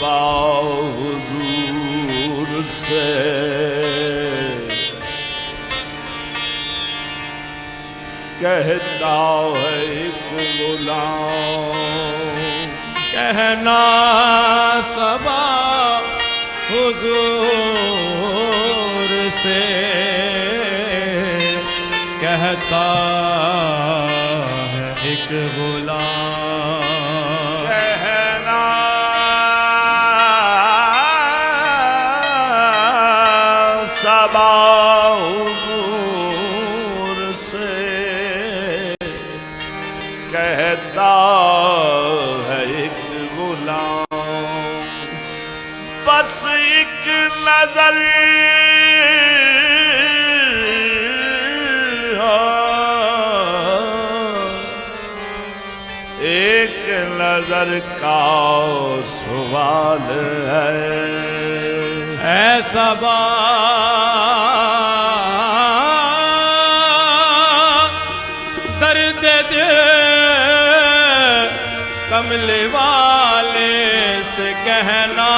सबा हुजूर से कहता है एक गुलाम, कहना सबा हुजूर से कहता है एक गुलाम, कहना सबा हुजूर से कहता है एक गुलाम, बस एक नजर एक नजर का सवाल है सबा दर्द दिल कमले वाले से कहना,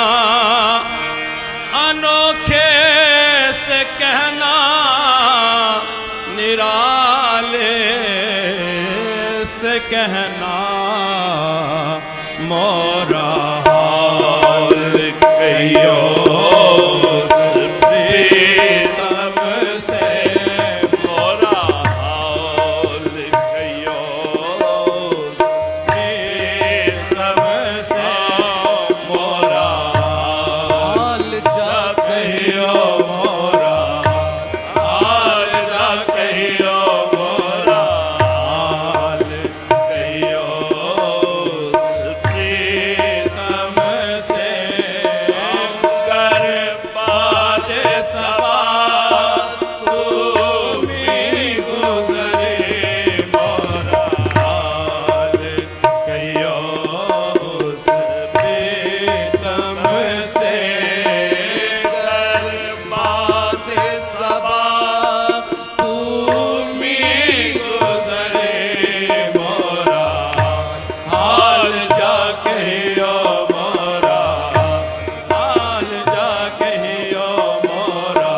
अनोखे से कहना, निराले से कहना, मोरा हाल कहियो प्रीतम से, मोरा हाल कहियो प्रीतम से, मोरा हाल जा कहियो, मोरा हाल जा कहियो, मोरा हाल कहियो प्रीतम से, कर बात सबा तू भी गुजरे, मोरा हाल कहियो प्रीतम से, कर बात सबा तू भी गुजरे, मोरा हाल जा कहियो, मोरा हाल जा कहियो, मोरा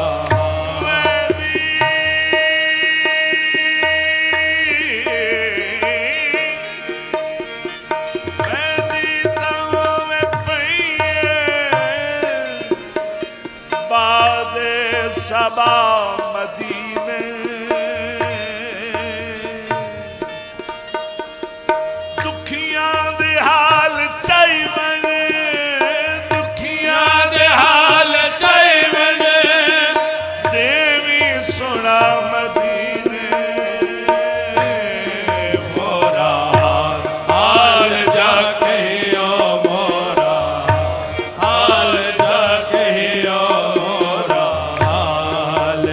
सबा मदीने दुखियां दे हाल चाइवन, दुखियां दे हाल चाइवन, देवी सुना मदीने, मोरा हाल जा कहियो, मोरा हाल जा कहियो, मोरा हाल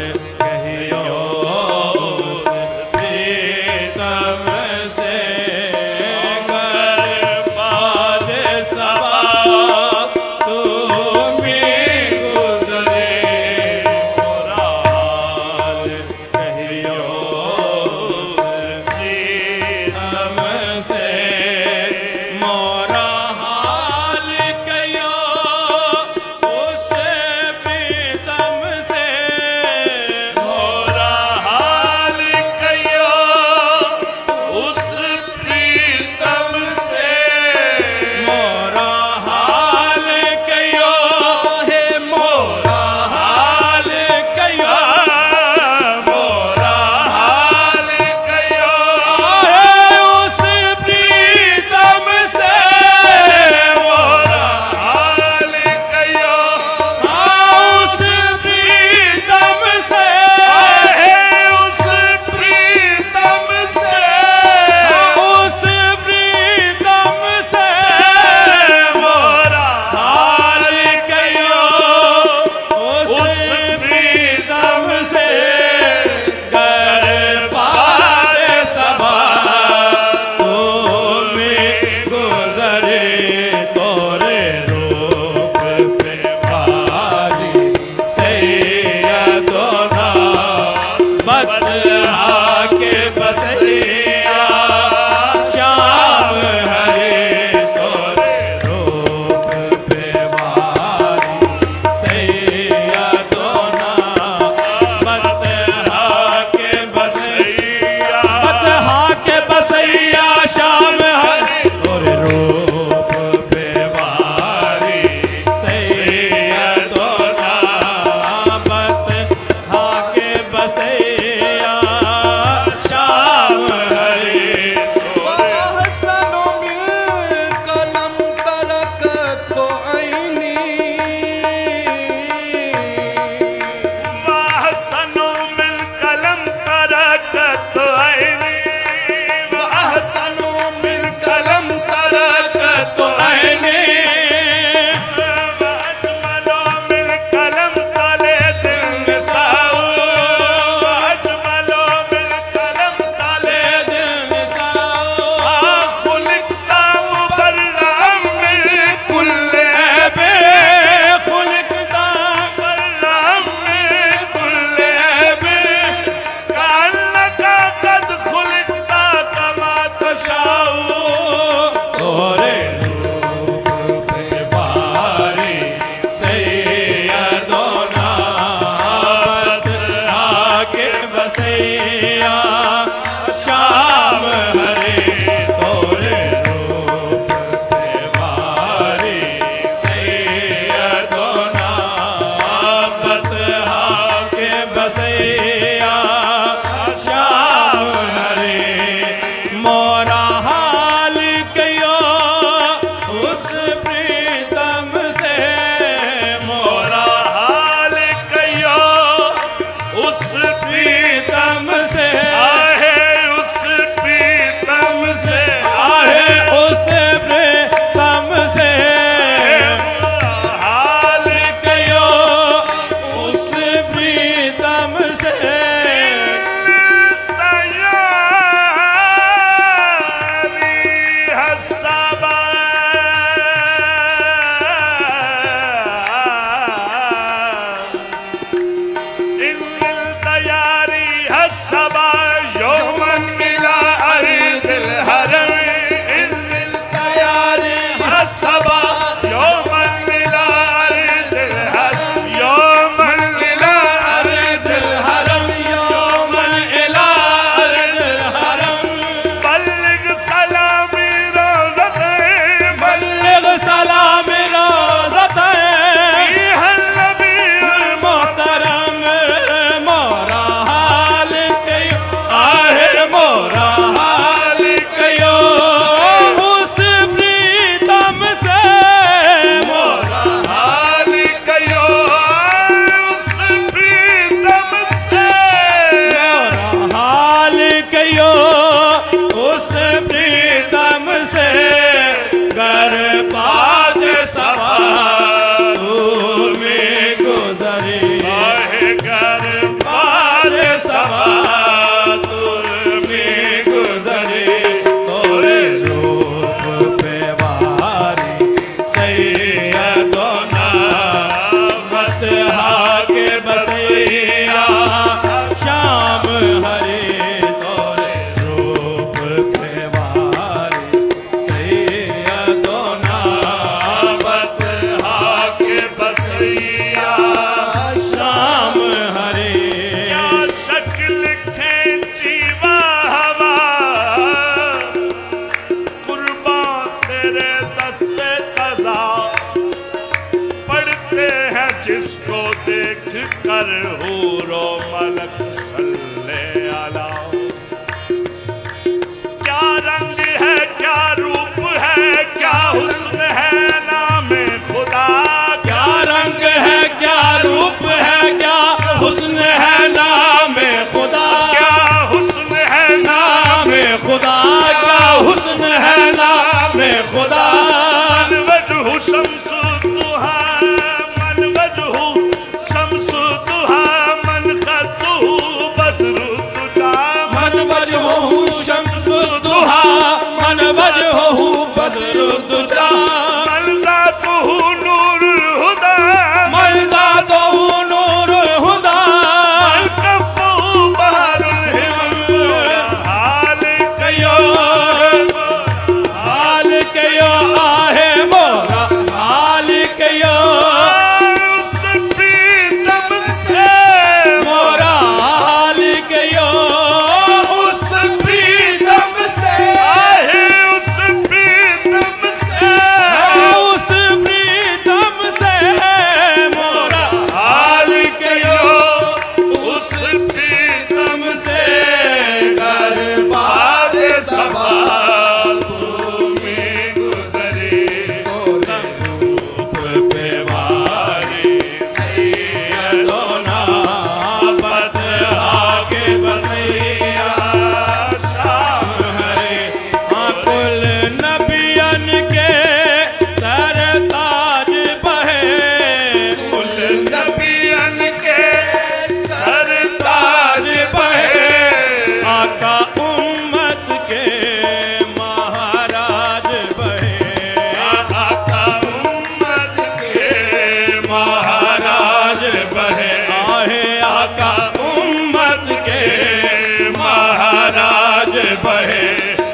बहे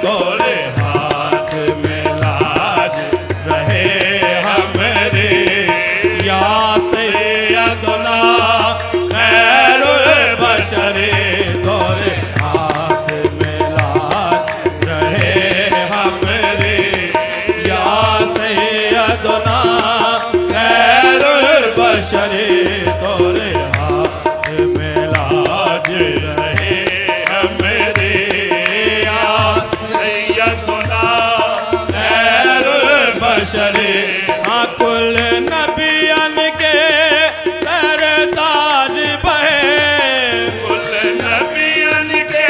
तोरे हाथ में लाज रहे हमरे या सैयदना खैरुल बशरे तोरे हाथ में लाज रहे हमरे या सैयदना खैरुल बशरे तोरे हाथ में लाज रहे हमरे या सैयदना खैरुल बशरे कुल नबियन के सरताज बहे कुल नबियन के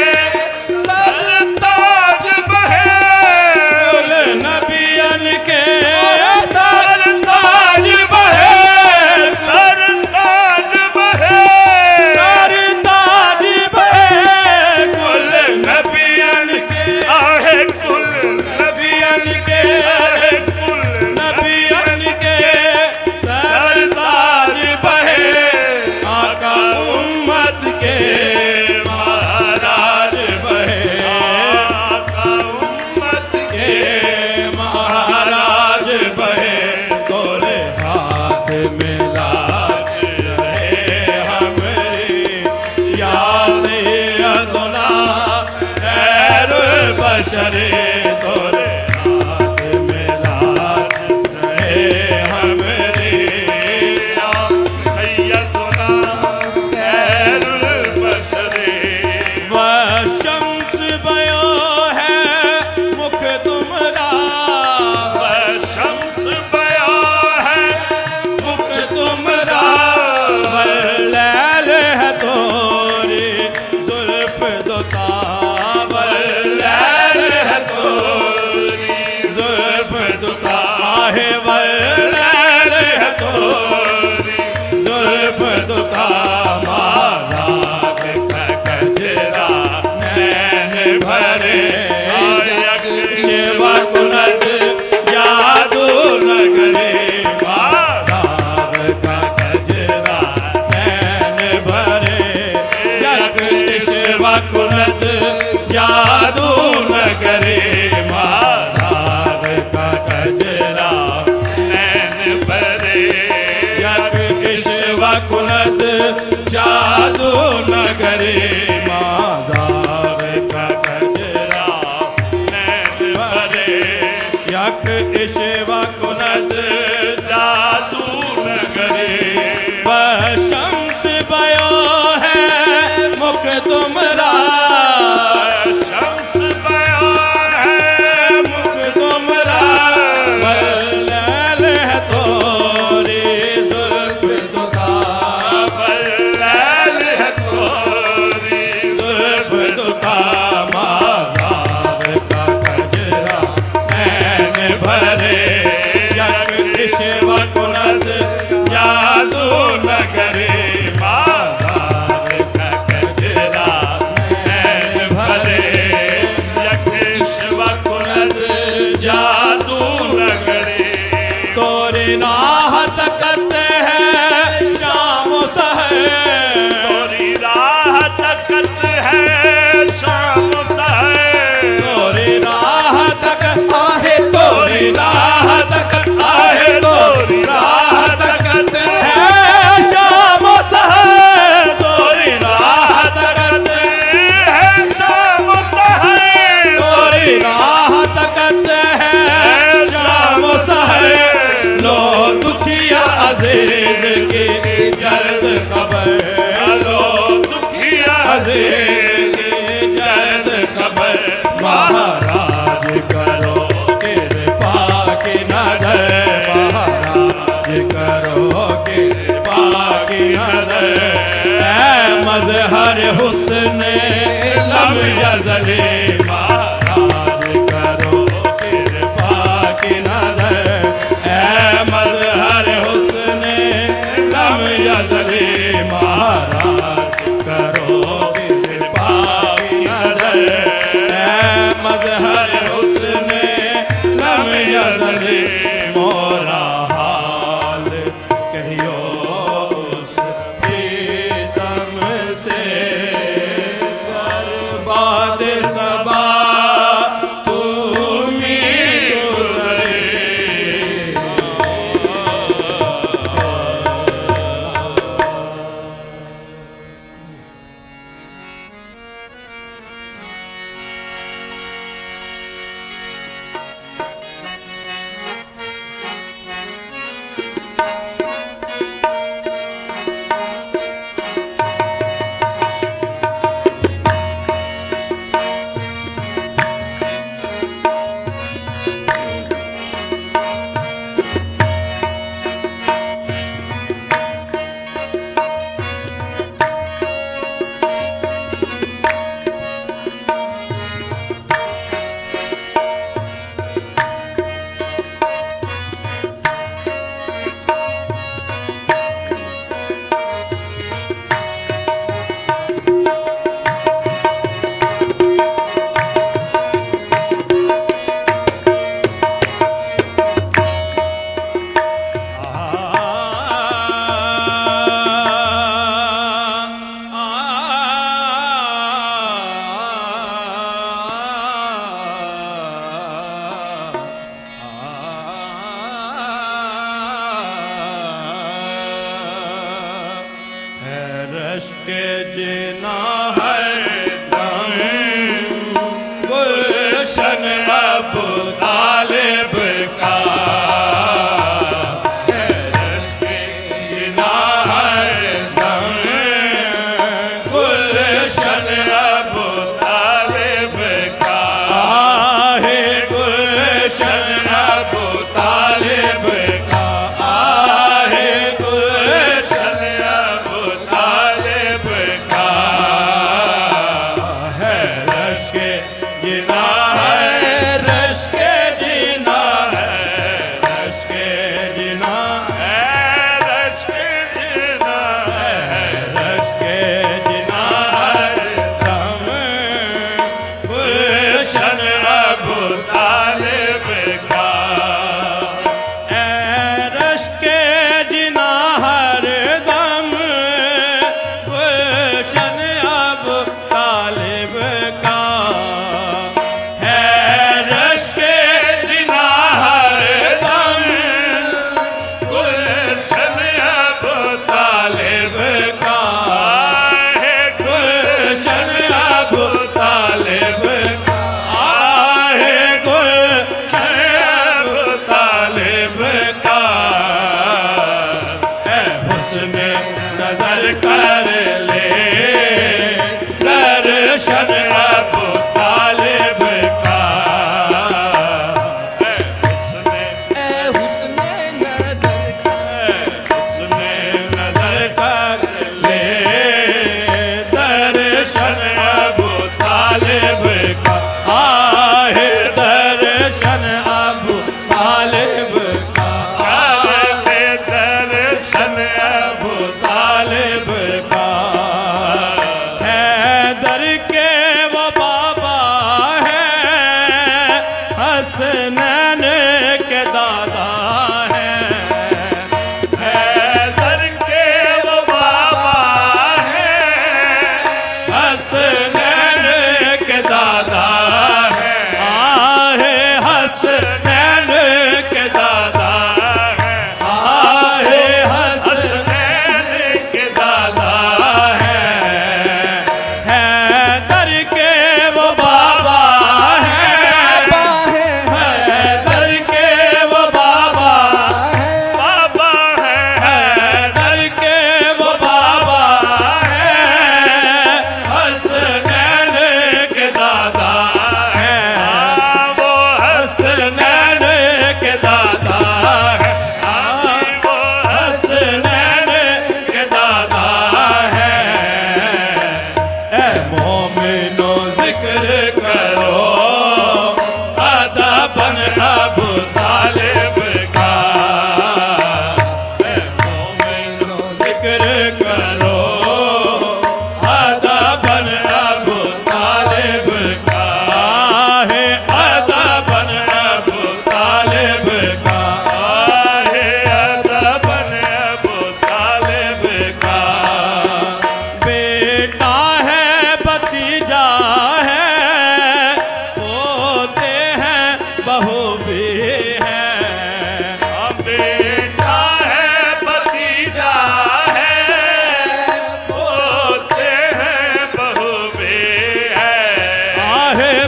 सरताज बहे कुल नबियन के सरताज बहे सरताज बहे सरताज बहे कुल नबियन के आहे कुल नबियन के आहे कुल नबियन के सरताज बहे आका उम्मत के महाराज बहे आका उम्मत के महाराज बहे तोरे हाथ में लाज रहे हमरे या सैयदना खैरुल बशरे तोरे हाथ में लाज रहे हमरे या सैयदना खैरुल बशरे वह शम्स बयो है मुख तुमरा शम्स बया है मुख तुमरा वल्लैल है तोरी जुल्फ दुता वल्लैल है तोरी जुल्फ दुता है वल्लैल है तोरी जुल्फ दुता माज़ाक का कजरा नैन भरे शिवा कुनत जादू नगरे माधव का कजरा नैन भरे जग शिवा कुनत जादू नगरे माधव का कजरा नैन भरे जग शिवा कुनत जादू नगरे माधव का कजरा नैन भरे यक शिवा कुनत जादू नगरे वह शम्स बयो है मुख तुमरा शम्स बया है मुख तुमरा वल्लैल है तोरी जुल्फ दुता वल्लैल है तोरी जुल्फ दुता माज़ाब का कजरा नैन भरे यक शिवा कुनत जादू नगरे माधव का कजरा नैन भरे यक शिवा कुनत जादू नगरे तोरे नाहत करते हैं शाम सहर तोरी राह तकत है शाम सहे तोरे राह तक आहे तोरे राह तक आहे तोरी राह तकत है शाम सहर तोरी राह तकत है शाम सहे तोरी राह तकत है शाम सहर लो दुखिया अजीज की जल्द खबर लो दुखिया अजीज की जल्द खबर महाराज करो कृपा की नजर महाराज करो कृपा की नजर ऐ मजहर हुस्न लब यज़ली महाराज करो कृपा की नजर ऐ मजहर हुस्न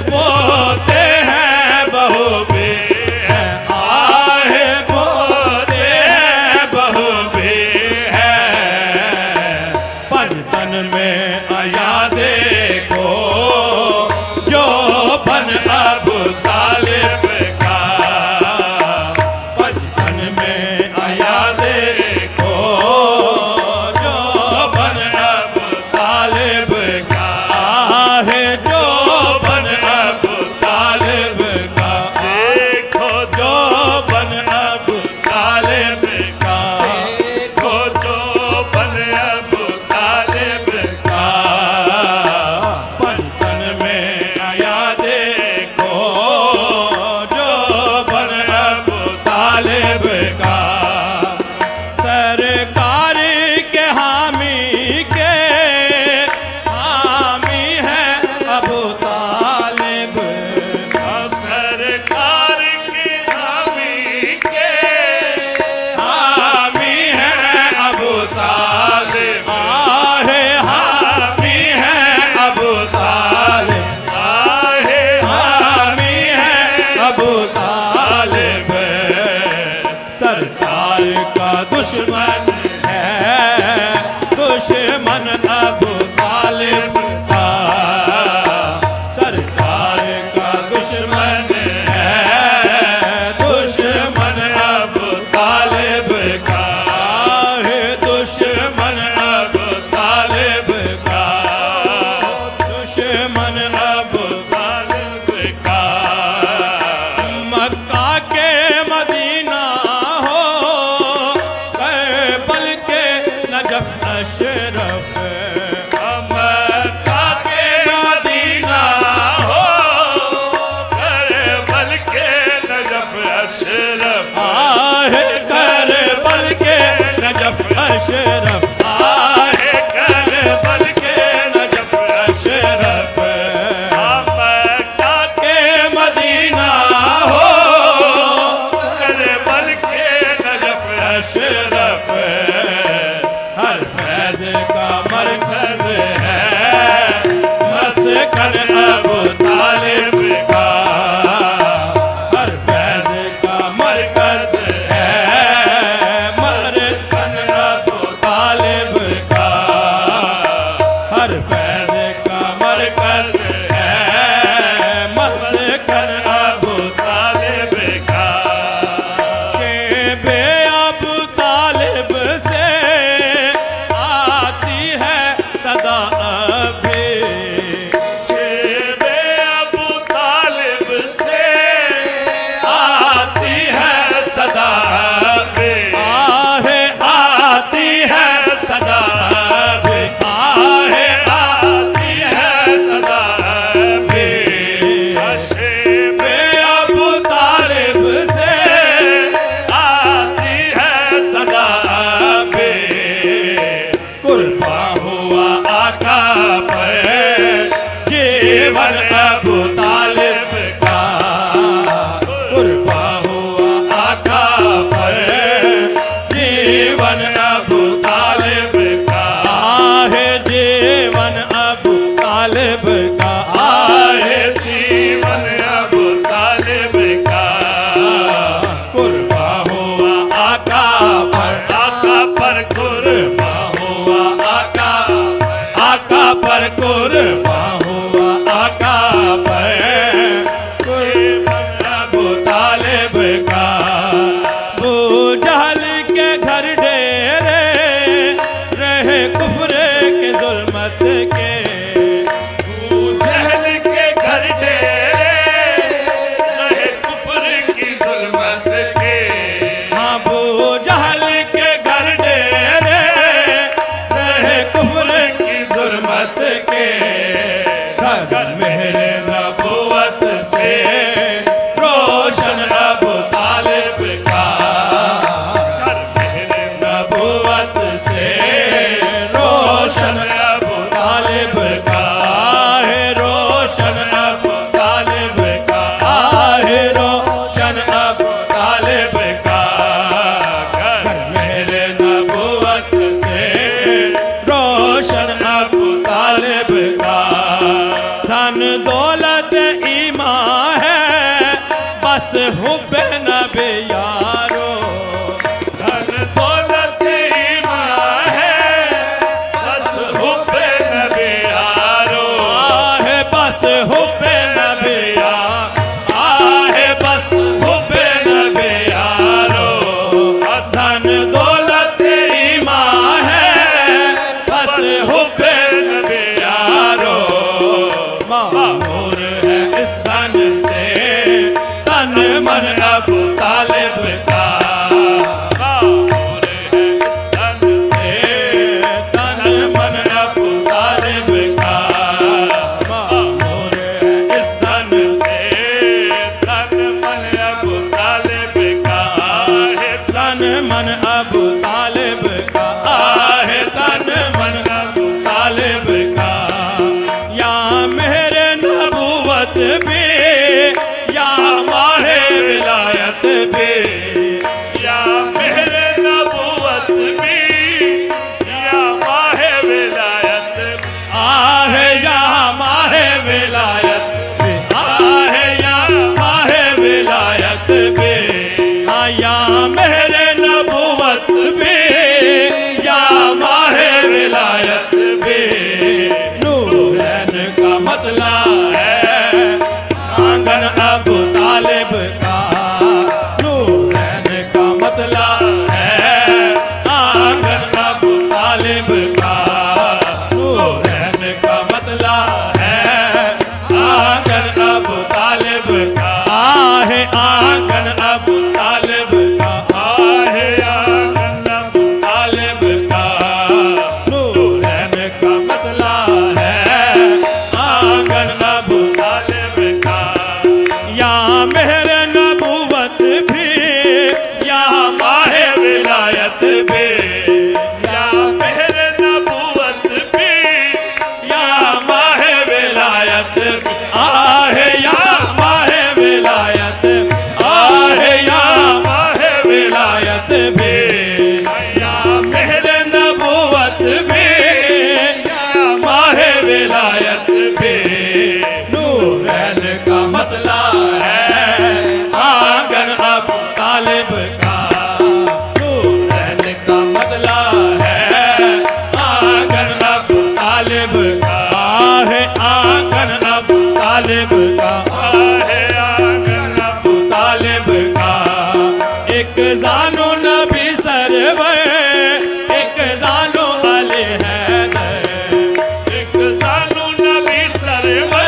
पोते हैं बहू भी है, आहे पोते हैं बहू भी है। पंचतन में आया देखो जो बन अबू तालिब का, पंचतन में आया देखो जो बन अबू तालिब का है, जो बन अबू तालिब आंगन अबू तालिब का, नूरैन का मतलब है आंगन अबू तालिब का, नूरैन का मतलब है आंगन अबू तालिब का, आहे आंगन अबू तालिब का, आहे आंगन अबू तालिब का, नूरैन का मतलब है आंगन अबू तालिब का। यहाँ मेहर नबूवत भी, यहाँ माहे विलायत भी, यहाँ मेहर नबूवत भी, यहाँ माहे विलायत भी, आहे यहाँ माहे विलायत, आहे यहाँ माहे विलायत भी, यहाँ मेहर नबूवत भी, यहाँ माहे विलायत भी, नूरैन का मतलब है आंगन अबू तालिब का, नूरैन का मतलब है आंगन अबू तालिब का, आहे आंगन अबू तालिब का, आहे आंगन अबू तालिब का। एक जानो नबी सरवर, एक जानो अली हैदर, एक जानो नबी सरवर,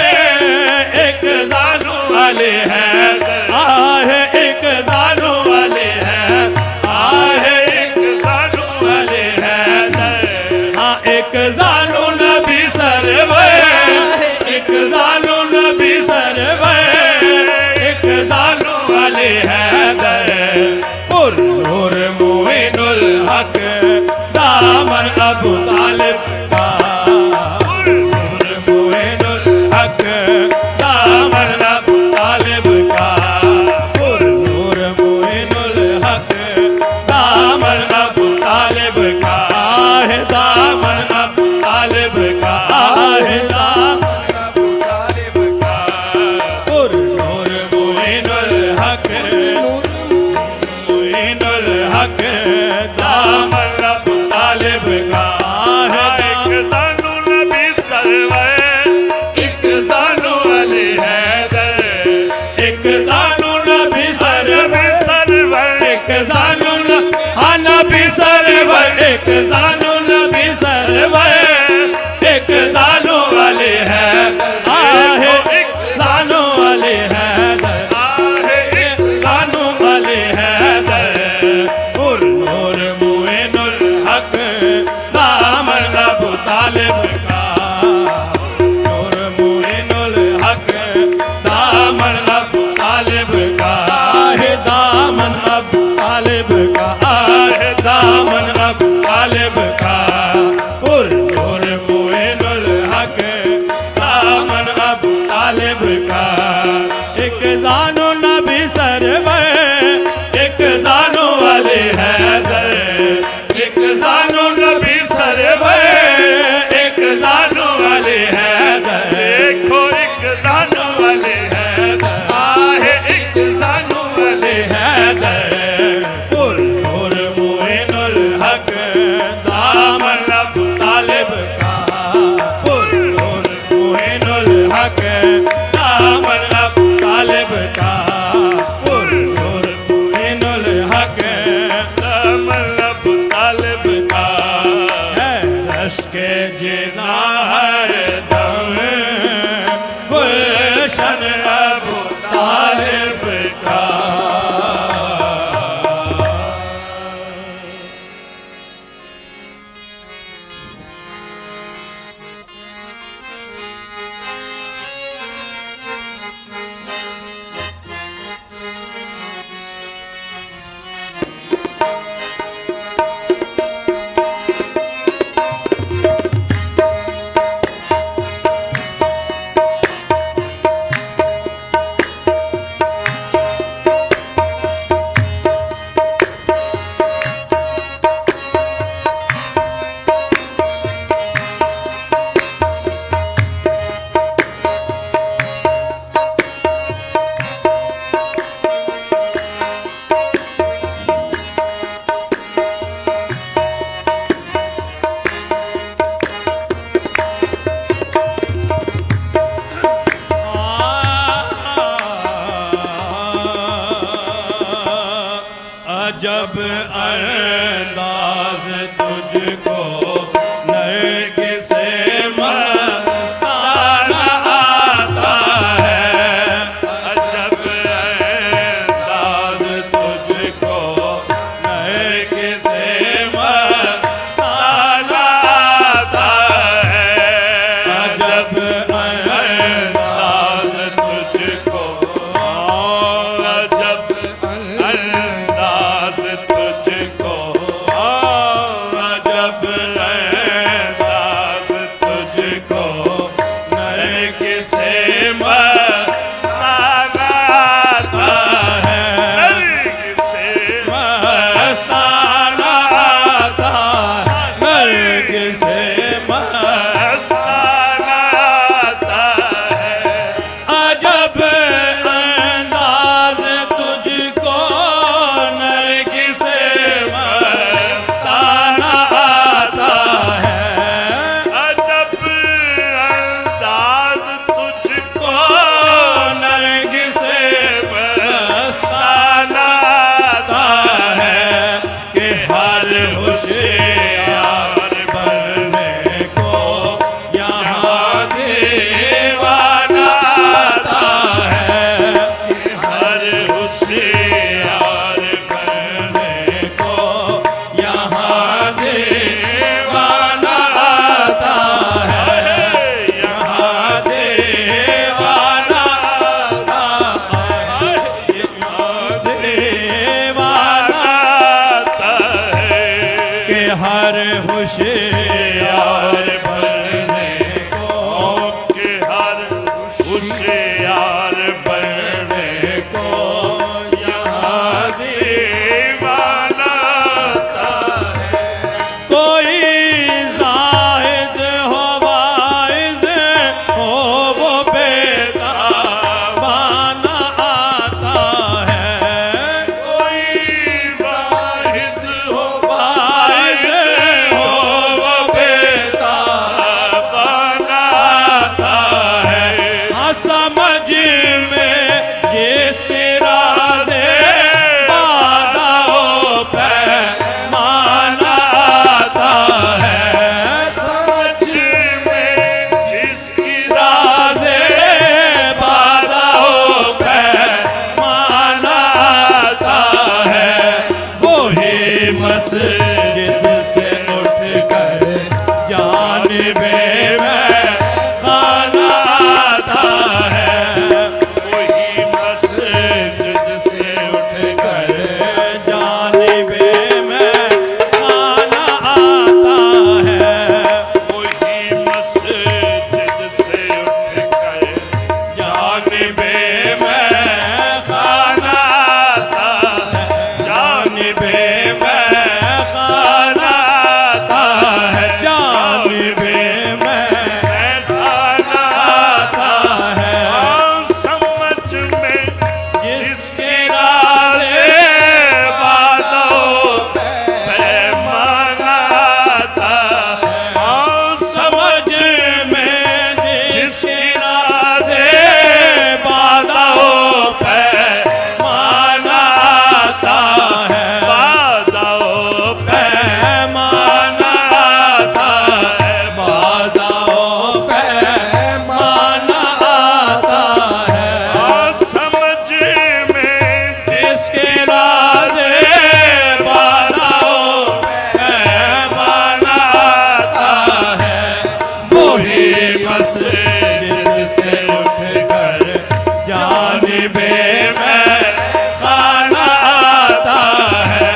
एक जानो अली हैदर, आहे एक जानो अली हैदर, आहे एक जानो अली हैदर, हाँ एक जानो नबी सरवर, एक जानो नबी सरवर, एक जानो अली हैदर, पुर मोइनुल हक दामन अबू तालिब का, पुर मोइनुल हक दामन अबू तालिब का, पुर मोइनुल हक दामन अबू तालिब का, आहे दामन अबू तालिब का, आहे दामन अबू तालिब का, पुर मोइनुल हक मोइनुल हक दामन अबू तालिब का, है एक जानू नबी सरवर, एक जानो अली हैदर, एक जानो नबी सरवर, एक जानो हाँ नबी सरवर, एक जानो नबी सरवर, एक जानो अली हैदर, आहे एक जानो अली हैदर, आहे एक जानो अली हैदर, पुर मोइनुल हक दामन अबू तालिब का, पुर मोइनुल हक दामन अबू तालिब का, आहे दामन अबू तालिब का, आहे दामन अबू तालिब का, पुर मोइनुल हक दामन अबू तालिब का। एक जानो नबी सरवर, एक जानो अली हैदर, एक जानो नबी सरवर, एक जानो अली हैदर, देखो एक जानू अली हैदर, आहे एक जानो अली हैदर, पुर मोइनुल हक दामन अबू तालिब का, पुर मोइनुल हक दामन अबू तालिब का, पुर अजब अंदाज तुझको नरगिस से मस्ताना आता है। अजब अंदाज तुझको नरगिस से मस्ताना आता है। अजब अंदाज तुझको, अजब अंदाज तुझको, अजब अंदाज तुझको नरगिस से मस्ताना आता है। नरगिस से मस्ताना आता है। नरगिस से मस्ताना आता है। अजब अंदाज तुझको नरगिस से मस्ताना आता है। अजब अंदाज तुझको नरगिस से मस्ताना आता है कि हर होशियार बनने को यहाँ दीवाना आता है। कि हर होशियार बनने को यहाँ दीवाना आता है। यहाँ दीवाना आता है। यहाँ दीवाना आता है कि हर होशियार बनने को, कि हर होशियार बनने को यहाँ दीवाना आता है। कोई जाहिद हो वाइज़ हो वो बेतावाना आता है। कोई जाहिद हो वाइज़ हो वो बेतावाना आता है। हाँ समझ में जिसकी राज़े बाधा हो पैमाना आता है। समझ में जिसकी राज़े बाधा हो पैमाना आता है। वही मस्जिद से उठ कर जानिबे में खाना आता है। वही मस्जिद से उठ कर जानिबे में खाना आता है। वही मस्जिद से उठ कर जानिबे में खाना आता है। जानिबे में खाना आता है। जानिबे में खाना आता है। समझ में जिसके राज़े बाधा हो पैमाना आता है। समझ में जिसके राज़े बाधा हो पैमाना आता है। बाधा हो पैमाना आता है। बाधा हो पैमाना आता है। समझ में जिसके राज़े बाधा हो पैमाना आता है। वही मस्जिद से उठ कर जानिबे में खाना आता है।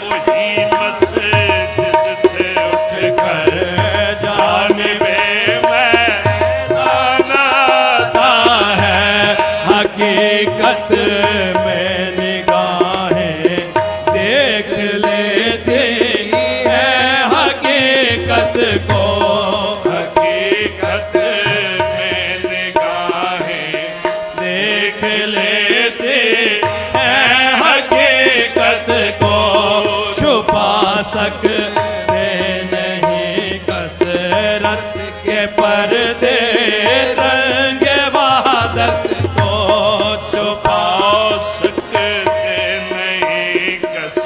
वही मस्जिद से उठ कर जानिबे में खाना आता है। हकीकत में निगाहें देख लेती है हकीकत को। हकीकत में निगाहें देख लेती है हकीकत को। छुपा सकते नहीं कसरत के पर्दे रंग वहादत को। छुपा सकते नहीं कसरत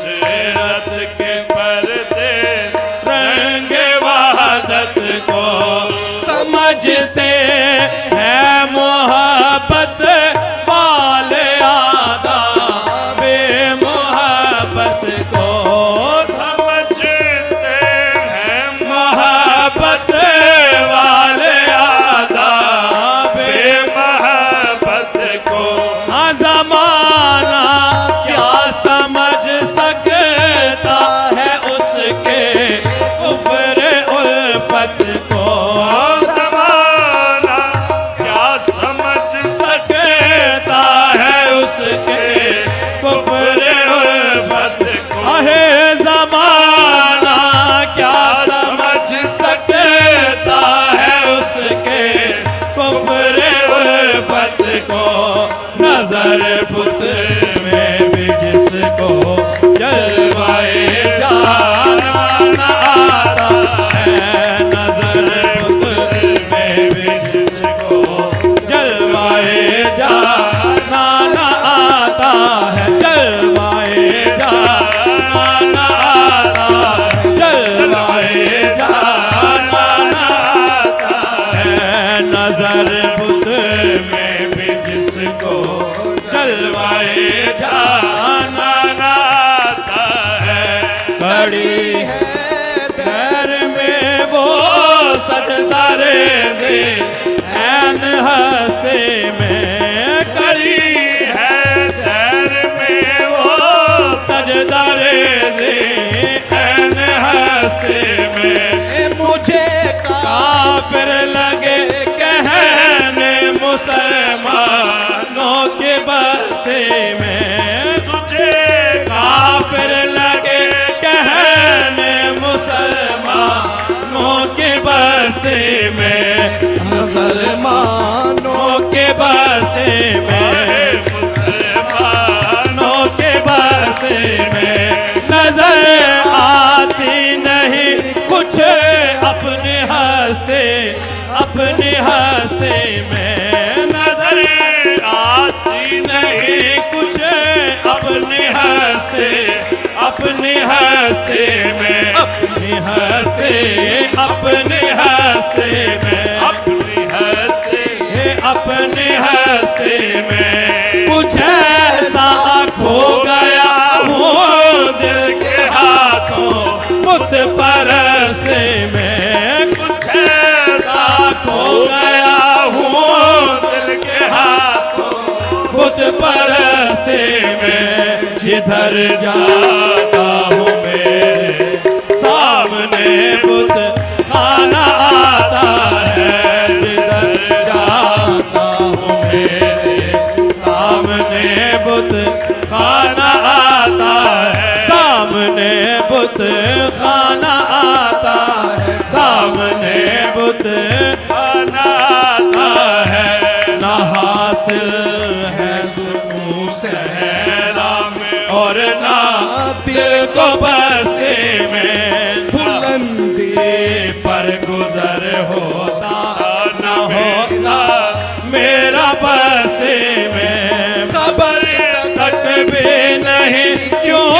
जमाना क्या समझ सकता है उसके कुफ्र उल्फत को। जमाना क्या समझ सकता है उसके कुफ्र उल्फत को। आहे जमाना क्या समझ सकता है उसके कुफ्र उल्फत को। नजर बुत में भी जिसको जलवाए जाना न आता है। नजर बुत में भी जिसको जलवाए जाना न आता है। जलवाए जाना न आता है। जलवाए जाना न आता है। नजर बुत में भी जिसको जलवाए जाना न आता है। कड़ी है पैर में वो सजदा रेज़े ऐन हस्ते में। कड़ी है पैर में वो सजदा रेज़े ऐन हस्ते में। मुझे काफिर लगे कहने मुसलमानों के बस्ते में। तुझे काफिर लगे कहने मुसलमानों के बस्ते में। मुसलमानों के बस्ते में। मुसलमानों के बस्ते में। नजर आती नहीं कुछ अपने हस्ते अपने हस्ते में। नजर आती नहीं कुछ अपने हस्ते अपने हस्ते में। अपने हस्ते अपने हस्ते में। अपने हस्ते अपने हस्ते में। कुछ ऐसा खो गया हूँ दिल के हाथों बुत परस्ते में। कुछ ऐसा खो गया हूँ दिल के हाथों बुत परस्ते में। जिधर जाता हूँ मेरे सामने बुत खाना आता है। जिधर जाता हूँ मेरे सामने बुत खाना आता है। सामने बुत खाना आता है। सामने बुत खाना आता है। ना हासिल है सुकून सहरा में और ना दिल को बस्ते में। बुलंदी पर गुजर होता ना होता मेरा बस्ते में। खबर तक भी नहीं क्यों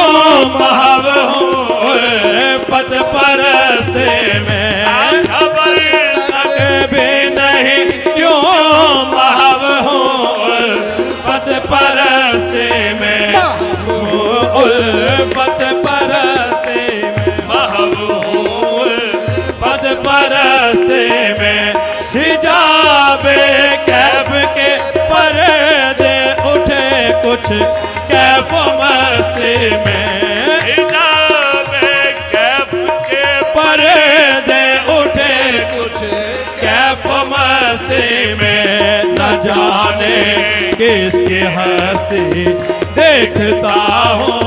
महव हूँ पद परस्ते में। खबर तक भी नहीं क्यों महव हूँ पद परस्ते में। पद परस्ते में महव हूँ पद परस्ते में। हिजाबे कैफ के पर्दे उठे कुछ कैफ मस्ती में। हिजाबे कैफ के पर्दे उठे कुछ कैफ मस्ती में। न जाने किसकी हस्ती देखता हूँ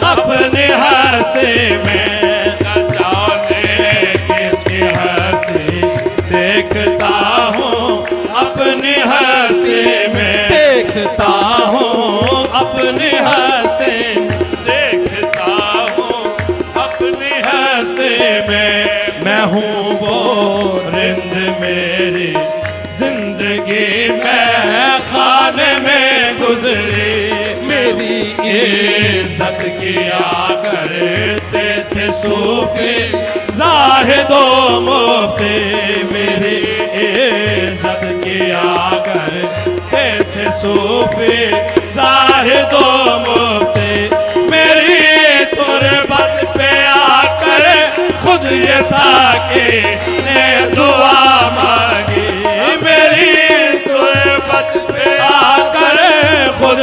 अपने हस्ती में। न जाने किसकी हस्ती देखता हूँ अपने हस्ती में। देखता हूँ अपने हस्ती देखता हूँ अपने हस्ती में। मैं हूँ वो रिंद मेरी जिंदगी में खाने में गुजरी। मेरी इज्जत किया करते थे सूफी ज़ाहिदो मुफ्ती। मेरी इज्जत किया करते थे सूफी ज़ाहिदो मुफ्ती। मेरी तुरबत पे आकर खुद ये साके ने दुआ मांगी। मेरी तुरबत पे आकर खुद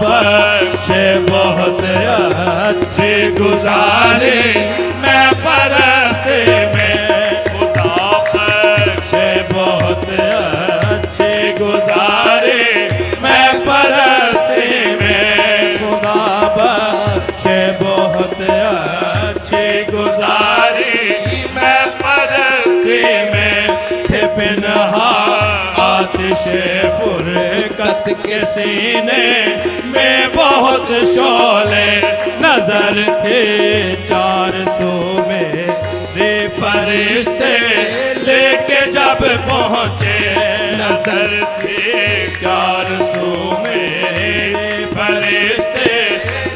बख्शे बहुत अच्छी गुजारी मैं परस्ती में, खुदा बख्शे बहुत अच्छी गुजारी मैं परस्ती में, खुदा बख्शे बहुत अच्छी गुजारी मैं परस्ती में। थे पिन्हा आतिशे फुरकत के सीने में बहुत शोले नजर थे 400 में रे फरिश्ते लेके जब पहुँचे, नजर थे 400 में फरिश्ते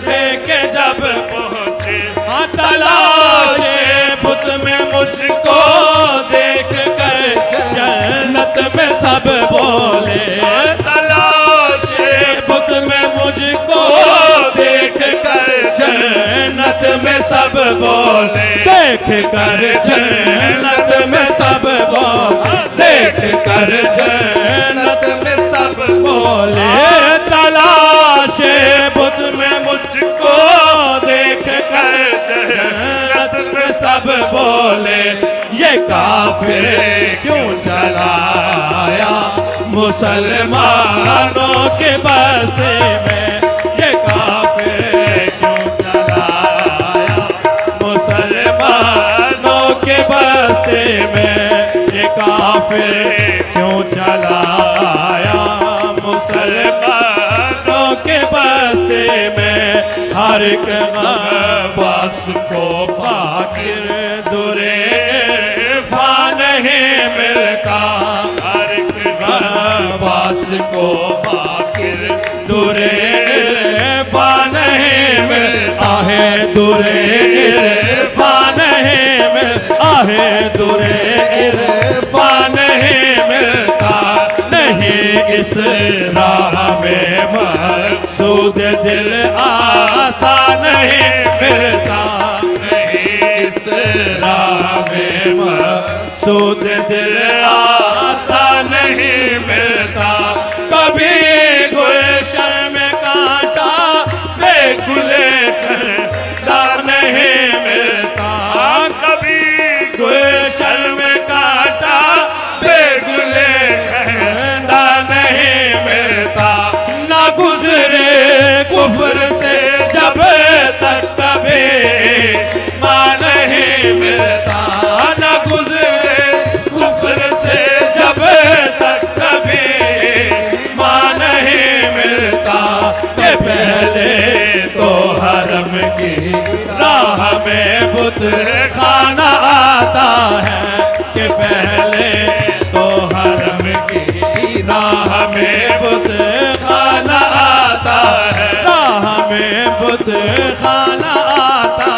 लेके जब पहुँचे। हाँ तलाशे बुत में मुझको देख कर जन्नत में सब बोले, तलाशे बुत में मुझको देख कर जन्नत में सब बोले, देख कर जन्नत में सब बोले, देख कर जन्नत में सब बोले। तलाशे बुत में मुझको देख कर जन्नत में सब बोले, ये काफिर क्यों चलाया मुसलमानों के बस्ती में, ये काफिर क्यों चलाया मुसलमानों के बस्ती में, ये काफिर क्यों चलाया मुसलमानों के बस्ती में। हर एक गवास को फाकिर दुरे नहीं मिलता, हर एक गवास को फाकिर दुरे नहीं मिलता है, दुरे नहीं मिलता है, दुरे नहीं मिलता। नहीं इस राह में मकसूद दिल आसा नहीं मिलता, नहीं इस राह में मकसूद दिल आसा नहीं मिलता। कभी गुलशन में कांटा बेगुले खिलता नहीं मिलता, कभी गुलशन में कांटा बेगुले खिलता नहीं मिलता। ना गुजरे कुफ्र से जब तक कभी मां नहीं मिलता, ना गुजरे कुफ्र से जब तक कभी मां नहीं मिलता। के पहले तो हरम की राह में बुत खाना आता है, के पहले तो हरम की राह में बुत खाना आता है, राह में बुत खाना आता,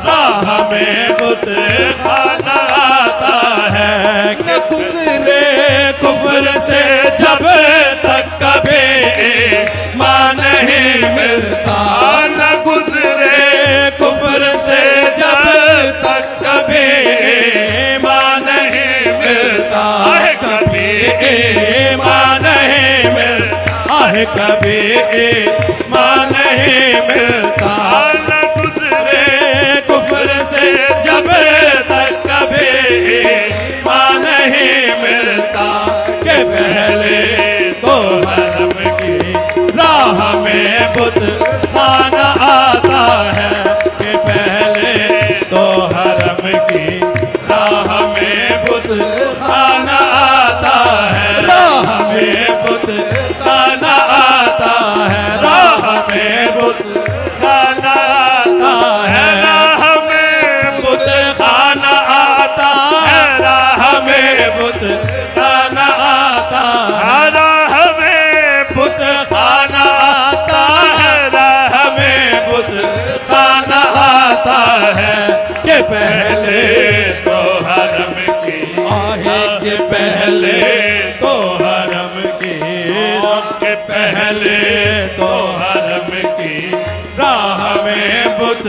राह में बुत खाना आता है। कि गुजरे कुफ्र से जब तक कभी मां नहीं मिलता, न गुजरे कुफ्र से जब तक कभी मां नहीं मिलता, कभी मां नहीं मिलता, कभी मां नहीं मिलता। न गुजरे कुफ्र से जब तक कभी मां नहीं मिलता, के पहले तो हरम की राह में बुत खाना आता है, के पहले तो हरम की राह में बुत खाना आता है, राह में बुत खाना आता है, राह में बुत खाना आता है, राह में बुत खाना आता है, राह में बुत खाना आता है, राह में बुत खाना आता है, राह में बुत खाना आता है। के पहले तो हरम की आहे, के पहले तो हरम की, के पहले तो हरम की राह में बुत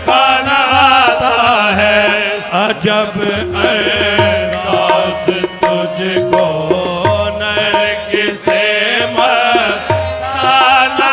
खाना आता है। अजब अंदाज़ तुझको नरगिस से मस्ताना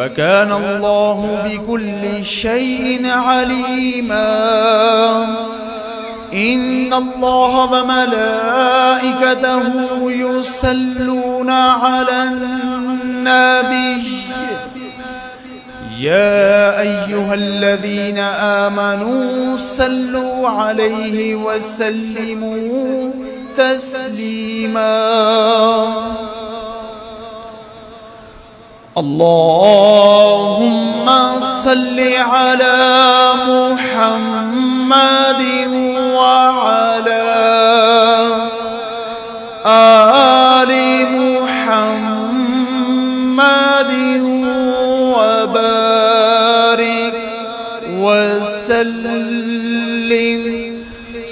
वकान अल्लाहु बिकुल्लि शैइन अलीमा इन्नल्लाह व मलाइकतहु युसल्लूना अलन नबी या अय्युहल्लज़ीना आमनू सल्लू अलैहि वसल्लिमू तस्लीमा अल्लाहुम्मा सल्लि अला मुहम्मदिन व अला आलि मुहम्मदिन व बारिक व सल्लिम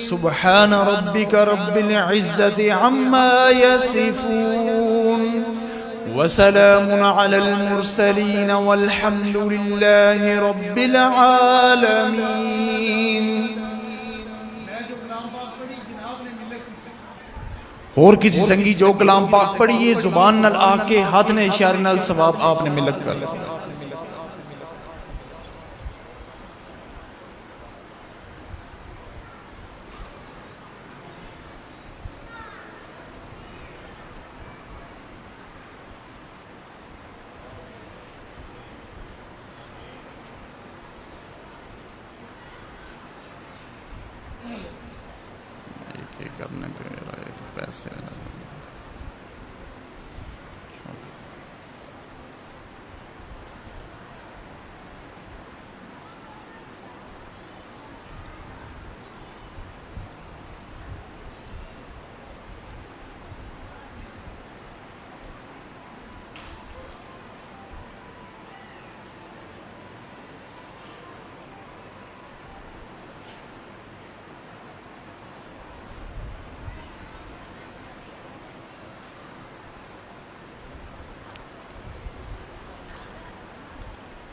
सुब्हान रब्बिक रब्बिल इज्जति अम्मा यसिफून वसलामुन अलल मुरसलीन वल्हम्दुलिल्लाहि रब्बिल आलमीन। और किसी संगी जो कलाम पाक पढ़िए जुबान नल आके हाथ ने इशारे नल सवाब आपने मिलत कर लिया। करने के पैसे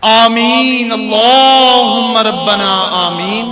आमीन अल्लाहुम्मा रब्बना आमीन।